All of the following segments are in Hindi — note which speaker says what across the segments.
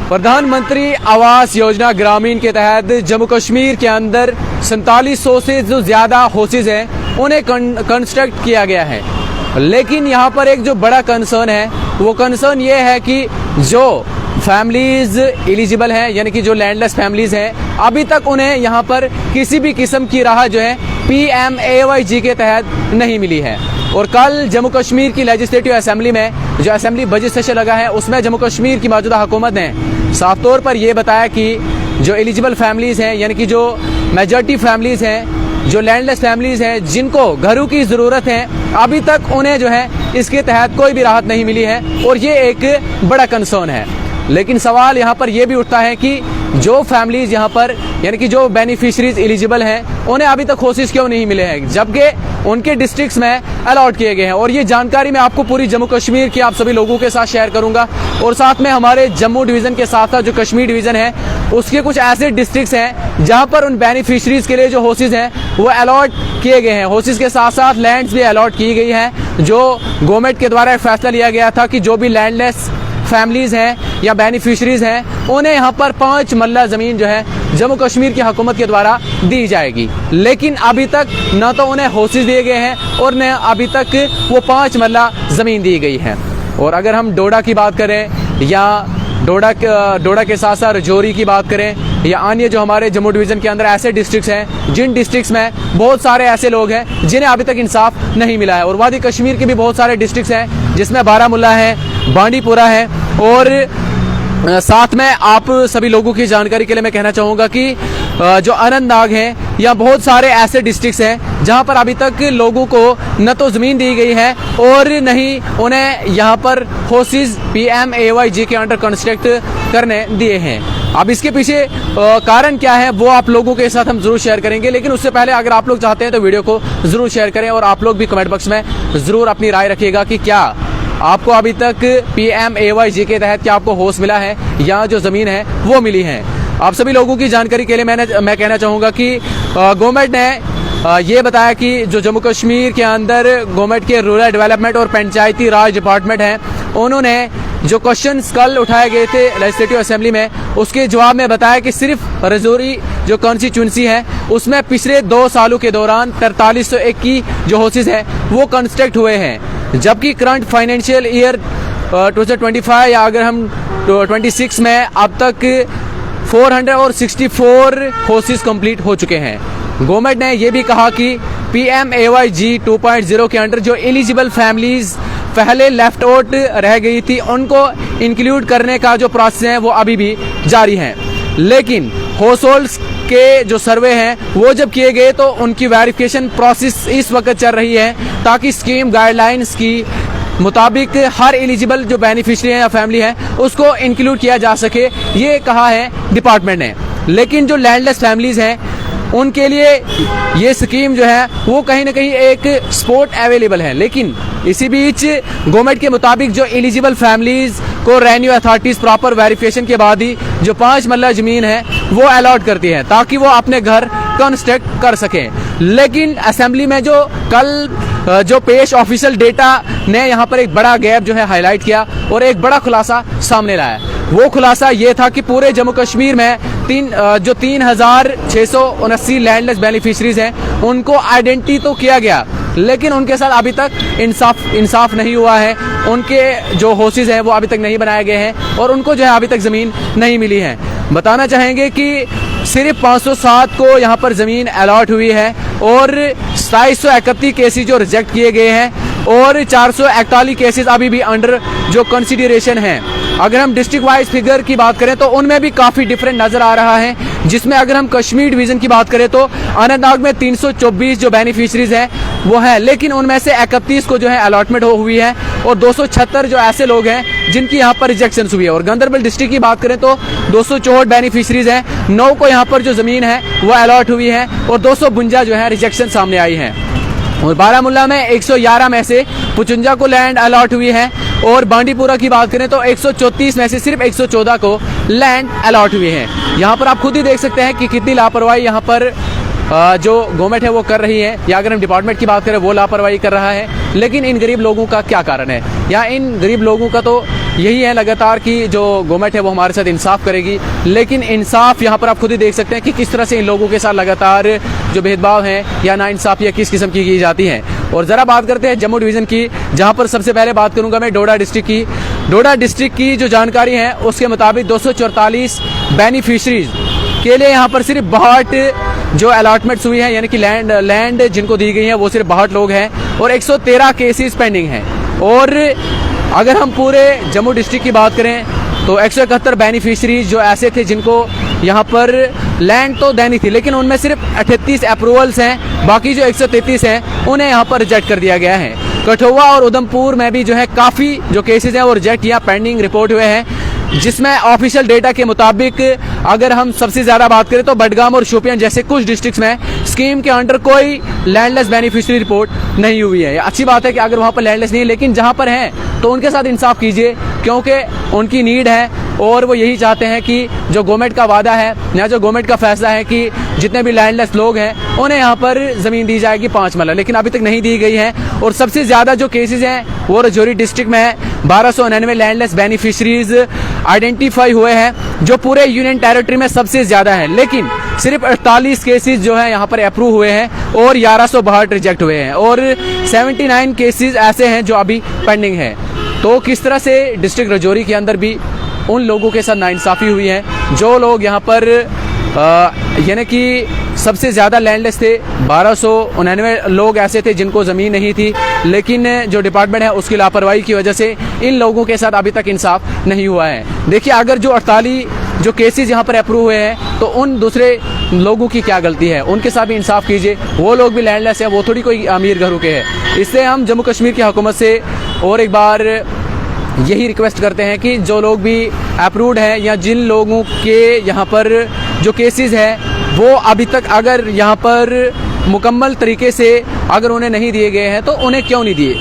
Speaker 1: प्रधानमंत्री आवास योजना ग्रामीण के तहत जम्मू कश्मीर के अंदर 4700 से जो ज्यादा हाउसेज हैं उन्हें कंस्ट्रक्ट किया गया है। लेकिन यहाँ पर एक जो बड़ा कंसर्न है वो कंसर्न ये है कि जो फैमिलीज एलिजिबल हैं यानी कि जो लैंडलेस फैमिलीज हैं अभी तक उन्हें यहाँ पर किसी भी किस्म की राहत जो है PMAYG के तहत नहीं मिली है। और कल जम्मू कश्मीर की लेजिस्लेटिव असेंबली में जो असेंबली बजट सेशन लगा है उसमें जम्मू कश्मीर की मौजूदा हुकूमत ने साफ तौर पर यह बताया कि जो एलिजिबल फैमिलीज हैं यानी कि जो मेजॉरिटी फैमिलीज हैं, जो लैंडलेस फैमिलीज हैं जिनको घरों की ज़रूरत है, अभी तक उन्हें जो है इसके तहत कोई भी राहत नहीं मिली है और ये एक बड़ा कंसर्न है। लेकिन सवाल यहाँ पर यह भी उठता है कि जो फैमिलीज यहाँ पर यानी कि जो बेनिफिशरीज एलिजिबल हैं उन्हें अभी तक हाउसेज क्यों नहीं मिले हैं जबकि उनके डिस्ट्रिक्ट्स में अलॉट किए गए हैं। और ये जानकारी मैं आपको पूरी जम्मू कश्मीर की आप सभी लोगों के साथ शेयर करूंगा और साथ में हमारे जम्मू डिवीजन के साथ साथ जो कश्मीर डिवीजन है उसके कुछ ऐसे डिस्ट्रिक्ट्स हैं जहां पर उन बेनिफिशरीज के लिए जो हाउसेज हैं वो अलॉट किए गए हैं। हाउसेज के साथ साथ लैंड्स भी अलॉट की गई है। जो गवर्नमेंट के द्वारा एक फैसला लिया गया था कि जो भी लैंडलेस फैमिलीज हैं या बेनिफिशरीज हैं उन्हें यहाँ पर 5 मल्ला जमीन जो है जम्मू कश्मीर की हुकूमत के द्वारा दी जाएगी। लेकिन अभी तक न तो उन्हें हाउसेज दिए गए हैं और न अभी तक वो 5 मल्ला जमीन दी गई है। और अगर हम डोडा की बात करें या डोडा के साथ साथ रजौरी की बात करें या अन्य जो हमारे जम्मू डिवीजन के अंदर ऐसे डिस्ट्रिक्ट्स हैं जिन डिस्ट्रिक्ट्स में बहुत सारे ऐसे लोग हैं जिन्हें अभी तक इंसाफ नहीं मिला है। और वादी कश्मीर के भी बहुत सारे डिस्ट्रिक्ट्स हैं जिसमें बारामुल्ला है, बांडीपुरा है और साथ में आप सभी लोगों की जानकारी के लिए मैं कहना चाहूँगा कि जो अनंतनाग है या बहुत सारे ऐसे डिस्ट्रिक्ट्स हैं जहां पर अभी तक लोगों को न तो ज़मीन दी गई है और न ही उन्हें यहां पर हाउसेज PMAYG के अंडर कंस्ट्रक्ट करने दिए हैं। अब इसके पीछे कारण क्या है वो आप लोगों के साथ हम जरूर शेयर करेंगे। लेकिन उससे पहले अगर आप लोग चाहते हैं तो वीडियो को जरूर शेयर करें और आप लोग भी कमेंट बॉक्स में जरूर अपनी राय रखिएगा कि क्या आपको अभी तक PMAYG के तहत क्या आपको हाउस मिला है या जो ज़मीन है वो मिली है। आप सभी लोगों की जानकारी के लिए मैं कहना चाहूँगा कि गवर्नमेंट ने ये बताया कि जो जम्मू कश्मीर के अंदर गवर्नमेंट के रूरल डेवलपमेंट और पंचायती राज डिपार्टमेंट है उन्होंने जो क्वेश्चंस कल उठाए गए थे लेजिस्लेटिव असेंबली में उसके जवाब में बताया कि सिर्फ रजौरी जो कॉन्स्टिट्यूंसी है उसमें पिछले 2 सालों के दौरान 4301 की जो हाउसेज है वो कंस्ट्रक्ट हुए हैं। जबकि करंट फाइनेंशियल ईयर 2025 या अगर हम 26 में अब तक 464 हाउसेज कंप्लीट हो चुके हैं। गवर्नमेंट ने यह भी कहा कि PMAYG 2.0 के अंडर जो एलिजिबल फैमिलीज पहले लेफ्ट आउट रह गई थी उनको इंक्लूड करने का जो प्रोसेस है वो अभी भी जारी है। लेकिन हाउस होल्ड्स के जो सर्वे हैं वो जब किए गए तो उनकी वेरिफिकेशन प्रोसेस इस वक्त चल रही है ताकि स्कीम गाइडलाइंस की मुताबिक हर एलिजिबल जो बेनिफिशियरी है या फैमिली है उसको इंक्लूड किया जा सके, ये कहा है डिपार्टमेंट ने। लेकिन जो लैंडलेस फैमिलीज हैं उनके लिए ये स्कीम जो है वो कहीं ना कहीं एक सपोर्ट अवेलेबल है। लेकिन इसी बीच गवर्नमेंट के मुताबिक जो एलिजिबल फैमिलीज को रेवेन्यू अथॉरिटीज प्रॉपर वेरिफिकेशन के बाद ही जो 5 मल्ला जमीन है वो अलॉट करती है ताकि वो अपने घर कंस्ट्रक्ट कर सकें। लेकिन असेंबली में जो कल जो पेश ऑफिशियल डेटा ने यहाँ पर एक बड़ा गैप जो है हाईलाइट किया और एक बड़ा खुलासा सामने लाया। वो खुलासा ये था कि पूरे जम्मू कश्मीर में 3679 लैंडलेस बेनिफिशरीज हैं उनको आइडेंटिटी तो किया गया लेकिन उनके साथ अभी तक इंसाफ नहीं हुआ है। उनके जो हाउसेज हैं वो अभी तक नहीं बनाए गए हैं और उनको जो है अभी तक ज़मीन नहीं मिली है। बताना चाहेंगे कि सिर्फ 507 को यहाँ पर ज़मीन अलॉट हुई है और 2731 केसेज जो रिजेक्ट किए गए हैं और 441 केसेस अभी भी अंडर जो कंसिडरेशन है। अगर हम डिस्ट्रिक्ट वाइज फिगर की बात करें तो उनमें भी काफ़ी डिफरेंट नज़र आ रहा है, जिसमें अगर हम कश्मीर डिवीज़न की बात करें तो अनंतनाग में 324 जो बेनिफिशरीज हैं वो है, लेकिन उनमें से 31 को जो है अलॉटमेंट हुई है और 276 जो ऐसे लोग हैं जिनकी यहाँ पर रिजेक्शन हुई है। और गांधरबल डिस्ट्रिक्ट की बात करें तो 264 बेनिफिशरीज हैं, 9 को यहाँ पर जो ज़मीन है वो अलॉट हुई है और 252 जो है रिजेक्शन सामने आई है। और बारामुल्ला में 111 में से 55 को लैंड अलॉट हुई है और बांडीपुरा की बात करें तो 134 में से सिर्फ 114 को लैंड अलॉट हुई है। यहाँ पर आप खुद ही देख सकते हैं कि कितनी लापरवाही यहाँ पर जो गवर्नमेंट है वो कर रही है, या अगर हम डिपार्टमेंट की बात करें वो लापरवाही कर रहा है। लेकिन इन गरीब लोगों का क्या कारण है, या इन गरीब लोगों का तो यही है लगातार कि जो गवर्नमेंट है वो हमारे साथ इंसाफ करेगी, लेकिन इंसाफ यहाँ पर आप खुद ही देख सकते हैं कि किस तरह से इन लोगों के साथ लगातार जो भेदभाव है या नाइंसाफियाँ किस किस्म की जाती हैं। और ज़रा बात करते हैं जम्मू डिवीज़न की, जहाँ पर सबसे पहले बात करूँगा मैं डोडा डिस्ट्रिक्ट की। डोडा डिस्ट्रिक्ट की जो जानकारी है उसके मुताबिक 244 बेनिफिशरीज के लिए यहाँ पर सिर्फ 62 जो अलॉटमेंट्स हुई है, यानी कि लैंड जिनको दी गई है वो सिर्फ 62 लोग हैं और 113 केसेस पेंडिंग हैं। और अगर हम पूरे जम्मू डिस्ट्रिक्ट की बात करें तो 171 बेनिफिशरीज जो ऐसे थे जिनको यहाँ पर लैंड तो देनी थी, लेकिन उनमें सिर्फ 38 अप्रूवल्स हैं, बाकी जो 133 हैं उन्हें यहाँ पर रिजेक्ट कर दिया गया है। कठुआ और उधमपुर में भी जो है काफ़ी जो केसेस हैं वो रिजेक्ट या पेंडिंग रिपोर्ट हुए हैं, जिसमें ऑफिशियल डेटा के मुताबिक अगर हम सबसे ज़्यादा बात करें तो बडगाम और शोपियान जैसे कुछ डिस्ट्रिक्ट्स में स्कीम के अंडर कोई लैंडलेस बेनिफिशियरी रिपोर्ट नहीं हुई है। अच्छी बात है कि अगर वहाँ पर लैंडलेस नहीं है, लेकिन जहाँ पर हैं तो उनके साथ इंसाफ कीजिए, क्योंकि उनकी नीड है और वो यही चाहते हैं कि जो गवर्नमेंट का वादा है या जो गवर्नमेंट का फैसला है कि जितने भी लैंडलेस लोग हैं उन्हें यहाँ पर ज़मीन दी जाएगी 5 मरला, लेकिन अभी तक नहीं दी गई है। और सबसे ज़्यादा जो केसेस हैं वो राजौरी डिस्ट्रिक्ट में है, 1299 लैंडलेस बेनिफिशरीज आइडेंटिफाई हुए हैं, जो पूरे यूनियन टेरिटरी में सबसे ज़्यादा है, लेकिन सिर्फ 48 केसेस जो है यहाँ पर अप्रूव हुए हैं और 1162 रिजेक्ट हुए हैं और 79 केसेस ऐसे हैं जो अभी पेंडिंग है। तो किस तरह से डिस्ट्रिक्ट राजौरी के अंदर भी उन लोगों के साथ नाइंसाफ़ी हुई है जो लोग यहाँ पर यानी कि सबसे ज़्यादा लैंडलेस थे। 1299 लोग ऐसे थे जिनको ज़मीन नहीं थी, लेकिन जो डिपार्टमेंट है उसकी लापरवाही की वजह से इन लोगों के साथ अभी तक इंसाफ नहीं हुआ है। देखिए, अगर जो 48 जो केसेस यहाँ पर अप्रूव हुए हैं तो उन दूसरे लोगों की क्या गलती है, उनके साथ भी इंसाफ कीजिए। वो लोग भी लैंडलेस हैं, वो थोड़ी कोई अमीर घरों के हैं। इससे हम जम्मू कश्मीर की हुकूमत से और एक बार यही रिक्वेस्ट करते हैं कि जो लोग भी अप्रूव्ड हैं या जिन लोगों के यहाँ पर जो केसेस हैं वो अभी तक अगर यहाँ पर मुकम्मल तरीके से अगर उन्हें नहीं दिए गए हैं तो उन्हें क्यों नहीं दिए,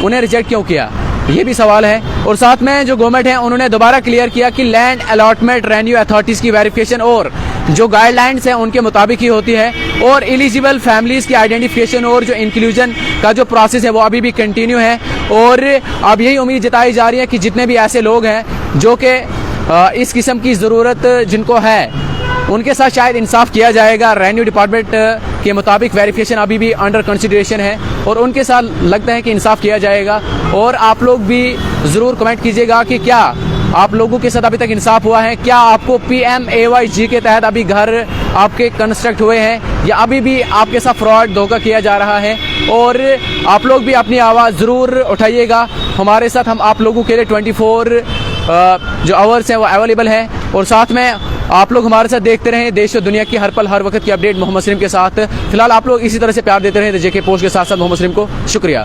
Speaker 1: उन्हें रिजेक्ट क्यों किया, ये भी सवाल है। और साथ में जो गवर्नमेंट है उन्होंने दोबारा क्लियर किया कि लैंड अलॉटमेंट रेवेन्यू अथॉरिटीज़ की वेरिफिकेशन और जो गाइडलाइंस हैं उनके मुताबिक ही होती है, और एलिजिबल फैमिलीज़ की आइडेंटिफिकेशन और जो इंक्लूजन का जो प्रोसेस है वो अभी भी कंटिन्यू है। और अब यही उम्मीद जताई जा रही है कि जितने भी ऐसे लोग हैं जो कि इस किस्म की ज़रूरत जिनको है उनके साथ शायद इंसाफ किया जाएगा। रेवेन्यू डिपार्टमेंट के मुताबिक वेरिफिकेशन अभी भी अंडर कंसिडरेशन है और उनके साथ लगता है कि इंसाफ किया जाएगा। और आप लोग भी ज़रूर कमेंट कीजिएगा कि क्या आप लोगों के साथ अभी तक इंसाफ हुआ है, क्या आपको PMAYG के तहत अभी घर आपके कंस्ट्रक्ट हुए हैं या अभी भी आपके साथ फ्रॉड धोखा किया जा रहा है। और आप लोग भी अपनी आवाज़ ज़रूर उठाइएगा हमारे साथ, हम आप लोगों के लिए 24 जो आवर्स हैं वो अवेलेबल हैं। और साथ में आप लोग हमारे साथ देखते रहें देश और दुनिया की हर पल हर वक्त की अपडेट मोहम्मद सलीम के साथ। फिलहाल आप लोग इसी तरह से प्यार देते रहें JK पोस्ट के साथ साथ मोहम्मद सलीम को शुक्रिया।